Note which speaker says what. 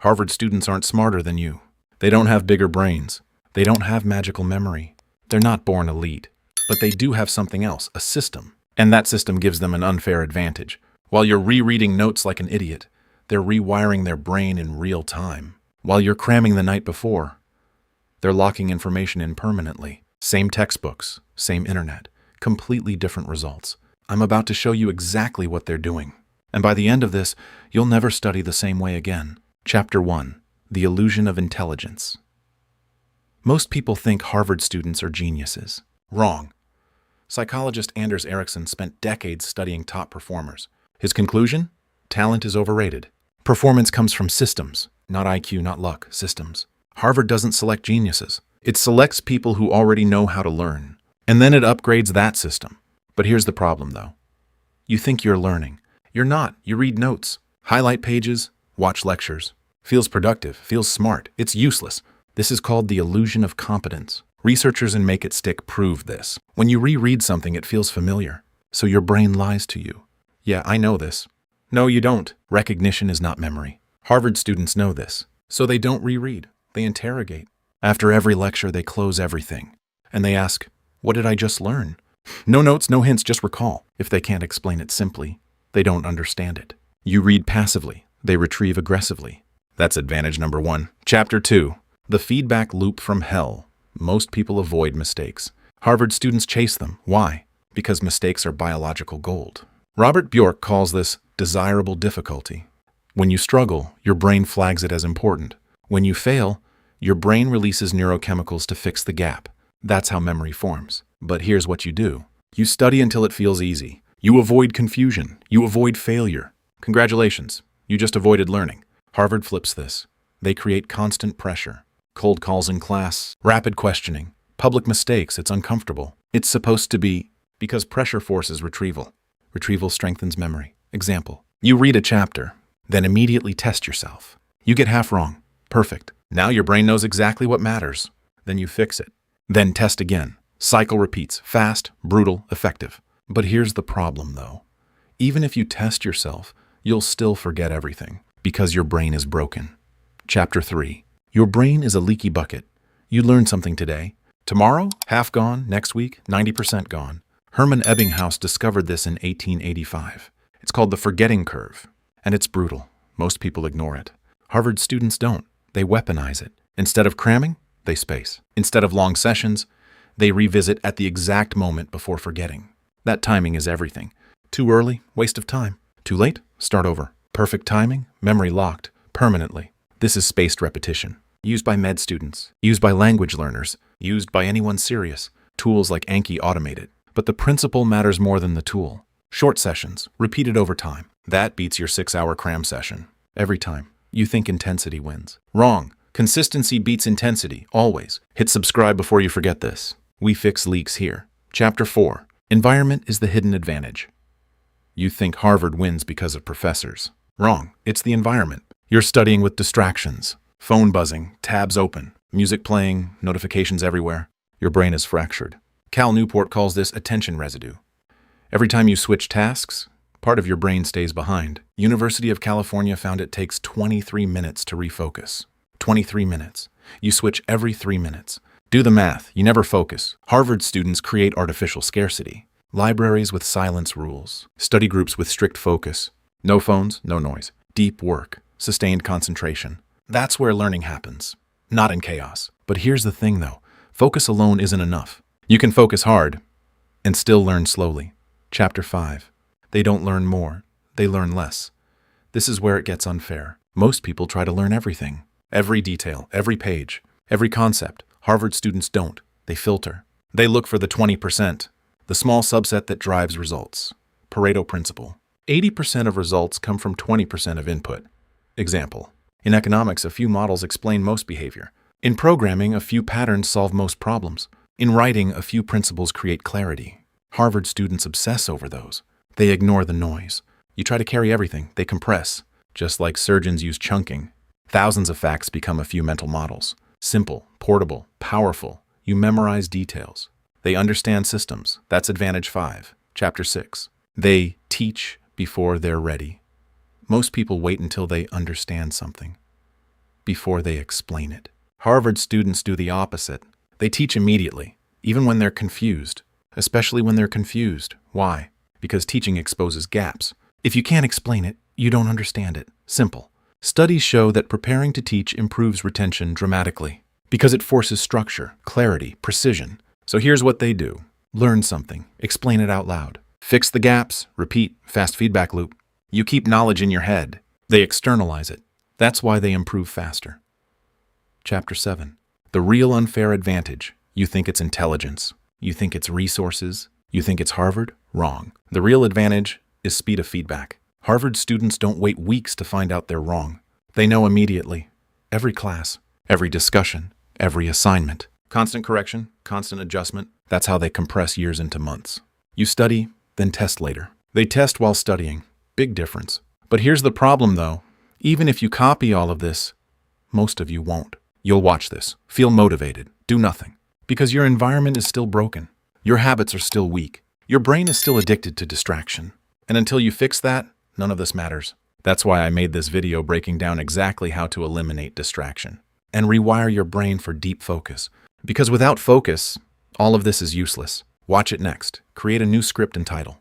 Speaker 1: Harvard students aren't smarter than you. They don't have bigger brains. They don't have magical memory. They're not born elite. But they do have something else, a system. And that system gives them an unfair advantage. While you're rereading notes like an idiot, they're rewiring their brain in real time. While you're cramming the night before, they're locking information in permanently. Same textbooks, same internet, completely different results. I'm about to show you exactly what they're doing. And by the end of this, you'll never study the same way again. Chapter 1. The Illusion of Intelligence. Most people think Harvard students are geniuses. Wrong. Psychologist Anders Ericsson spent decades studying top performers. His conclusion? Talent is overrated. Performance comes from systems, not IQ, not luck, systems. Harvard doesn't select geniuses. It selects people who already know how to learn. And then it upgrades that system. But here's the problem, though. You think you're learning. You're not. You read notes, highlight pages, watch lectures. Feels productive, feels smart. It's useless. This is called the illusion of competence. Researchers in Make It Stick prove this. When you reread something, it feels familiar. So your brain lies to you. Yeah, I know this. No, you don't. Recognition is not memory. Harvard students know this. So they don't reread. They interrogate. After every lecture, they close everything. And they ask, what did I just learn? No notes, no hints, just recall. If they can't explain it simply, they don't understand it. You read passively. They retrieve aggressively. That's advantage number 1. Chapter 2. The feedback loop from hell. Most people avoid mistakes. Harvard students chase them. Why? Because mistakes are biological gold. Robert Bjork calls this desirable difficulty. When you struggle, your brain flags it as important. When you fail, your brain releases neurochemicals to fix the gap. That's how memory forms. But here's what you do. You study until it feels easy. You avoid confusion. You avoid failure. Congratulations, you just avoided learning. Harvard flips this. They create constant pressure. Cold calls in class, rapid questioning, public mistakes. It's uncomfortable. It's supposed to be because pressure forces retrieval. Retrieval strengthens memory. Example, you read a chapter, then immediately test yourself. You get half wrong. Perfect. Now your brain knows exactly what matters. Then you fix it. Then test again. Cycle repeats. Fast, brutal, effective. But here's the problem, though. Even if you test yourself, you'll still forget everything because your brain is broken. Chapter 3. Your brain is a leaky bucket. You learned something today. Tomorrow, half gone. Next week, 90% gone. Hermann Ebbinghaus discovered this in 1885. It's called the forgetting curve, and it's brutal. Most people ignore it. Harvard students don't. They weaponize it. Instead of cramming, they space. Instead of long sessions, they revisit at the exact moment before forgetting. That timing is everything. Too early, waste of time. Too late, start over. Perfect timing, memory locked, permanently. This is spaced repetition. Used by med students, used by language learners, used by anyone serious. Tools like Anki automate it. But the principle matters more than the tool. Short sessions, repeated over time. That beats your 6-hour cram session. Every time. You think intensity wins. Wrong. Consistency beats intensity, always. Hit subscribe before you forget this. We fix leaks here. Chapter 4. Environment is the hidden advantage. You think Harvard wins because of professors. Wrong. It's the environment. You're studying with distractions. Phone buzzing, tabs open, music playing, notifications everywhere. Your brain is fractured. Cal Newport calls this attention residue. Every time you switch tasks, part of your brain stays behind. University of California found it takes 23 minutes to refocus. 23 minutes. You switch every 3 minutes. Do the math. You never focus. Harvard students create artificial scarcity. Libraries with silence rules. Study groups with strict focus. No phones, no noise. Deep work. Sustained concentration. That's where learning happens. Not in chaos. But here's the thing, though. Focus alone isn't enough. You can focus hard and still learn slowly. Chapter 5. They don't learn more. They learn less. This is where it gets unfair. Most people try to learn everything. Every detail, every page, every concept. Harvard students don't. They filter. They look for the 20%, the small subset that drives results. Pareto principle. 80% of results come from 20% of input. Example. In economics, a few models explain most behavior. In programming, a few patterns solve most problems. In writing, a few principles create clarity. Harvard students obsess over those. They ignore the noise. You try to carry everything. They compress. Just like surgeons use chunking. Thousands of facts become a few mental models. Simple, portable, powerful. You memorize details. They understand systems. That's advantage 5. Chapter 6. They teach before they're ready. Most people wait until they understand something. before they explain it. Harvard students do the opposite. They teach immediately, even when they're confused, especially when they're confused. Why? Because teaching exposes gaps. If you can't explain it, you don't understand it. Simple. Studies show that preparing to teach improves retention dramatically because it forces structure, clarity, precision. So here's what they do. Learn something, explain it out loud. Fix the gaps, repeat, fast feedback loop. You keep knowledge in your head. They externalize it. That's why they improve faster. Chapter 7. The real unfair advantage. You think it's intelligence. You think it's resources. You think it's Harvard? Wrong. The real advantage is speed of feedback. Harvard students don't wait weeks to find out they're wrong. They know immediately. Every class, every discussion, every assignment. Constant correction, constant adjustment. That's how they compress years into months. You study, then test later. They test while studying. Big difference. But here's the problem though. Even if you copy all of this, most of you won't. You'll watch this, feel motivated, do nothing. Because your environment is still broken. Your habits are still weak. Your brain is still addicted to distraction. And until you fix that, none of this matters. That's why I made this video breaking down exactly how to eliminate distraction and rewire your brain for deep focus. Because without focus, all of this is useless. Watch it next. Create a new script and title.